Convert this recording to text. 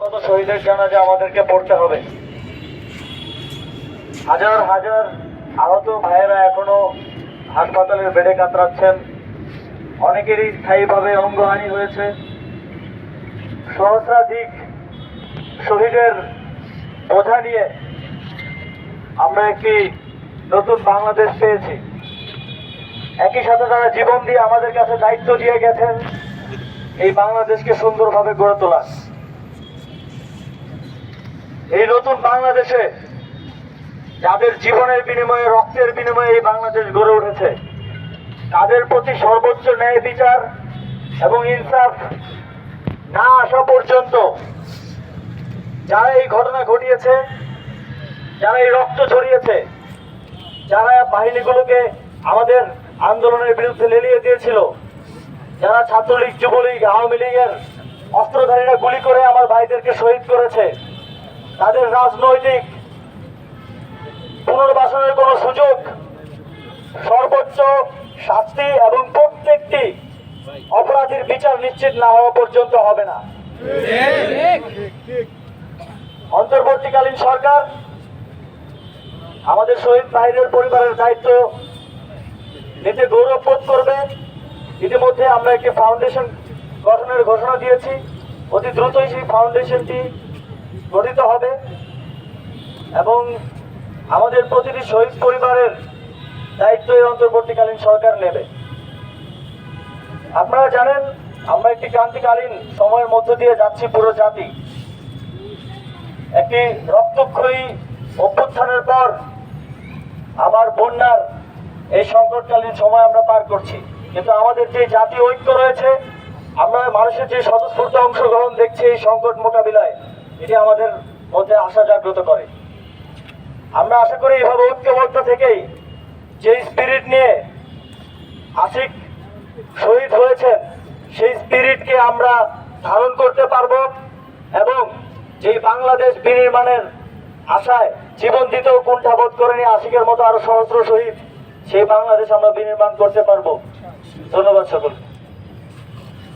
শত শহীদের জানাজা আমাদেরকে পড়তে হবে। হাজার হাজার আহত ভাইয়েরা এখনো হাসপাতালের বেডে কাতরাচ্ছেন, অনেকেরই স্থায়ীভাবে অঙ্গহানি হয়েছে। সহস্রাধিক শহীদের বোঝা নিয়ে আমরা একটি নতুন বাংলাদেশ পেয়েছি। একই সাথে তারা জীবন দিয়ে আমাদের কাছে দায়িত্ব দিয়ে গেছেন এই বাংলাদেশকে সুন্দরভাবে গড়ে তোলা। এই নতুন বাংলাদেশে যাদের জীবনের বিনিময়ে, রক্তের বিনিময়ে এই বাংলাদেশ গড়ে উঠেছে, তাদের প্রতি সর্বোচ্চ ন্যায় বিচার এবং ইনসাফ না আসা পর্যন্ত যারা এই ঘটনা ঘটিয়েছে, যারা এই রক্ত ঝরিয়েছে, যারা বাহিনীগুলোকে আমাদের আন্দোলনের বিরুদ্ধে লেলিয়ে দিয়েছিল, যারা ছাত্রলীগ, যুবলীগ, আওয়ামী লীগের অস্ত্রধারীরা গুলি করে আমার ভাইদেরকে শহীদ করেছে, তাদের রাজনৈতিক পুনর্বাসনের কোনো সুযোগ, সর্বোচ্চ শাস্তি এবং প্রত্যেকটি অপরাধীর বিচার নিশ্চিত না হওয়া পর্যন্ত হবে না। অন্তর্বর্তীকালীন সরকার আমাদের শহীদ ভাইদের পরিবারের দায়িত্ব নিতে গৌরব বোধ করবে। ইতিমধ্যে আমরা একটি ফাউন্ডেশন গঠনের ঘোষণা দিয়েছি, অতি দ্রুতই সেই ফাউন্ডেশনটি গঠিত হবে এবং আমাদের প্রতিটি শহীদ পরিবারের দায়িত্ব এই অন্তর্বর্তীকালীন সরকার নেবে। আপনারা জানেন, আমরা একটি ক্রান্তিকালীন সময়ের মধ্য দিয়ে যাচ্ছি পুরো জাতি। একটি রক্তক্ষয়ী অভ্যুত্থানের পর আবার বন্যার এই সংকটকালীন সময় আমরা পার করছি, কিন্তু আমাদের যে জাতীয় ঐক্য রয়েছে, আমরা মানুষের যে স্বতঃস্ফূর্ত অংশগ্রহণ দেখছি এই সংকট মোকাবিলায়, এটি আমাদের মধ্যে আশা জাগ্রত করে। আমরা আশা করি এভাবে ঐক্যবদ্ধ থেকেই যে স্পিরিট নিয়ে আশিক শহীদ হয়েছেন, সেই স্পিরিটকে আমরা ধারণ করতে পারব এবং যেই বাংলাদেশ বিনির্মাণের আশায় জীবন দিতেও কুণ্ঠাবোধ করেনি আশিকের মতো আরো সহস্র শহীদ, সেই বাংলাদেশ আমরা বিনির্মাণ করতে পারবো। ধন্যবাদ সকলকে।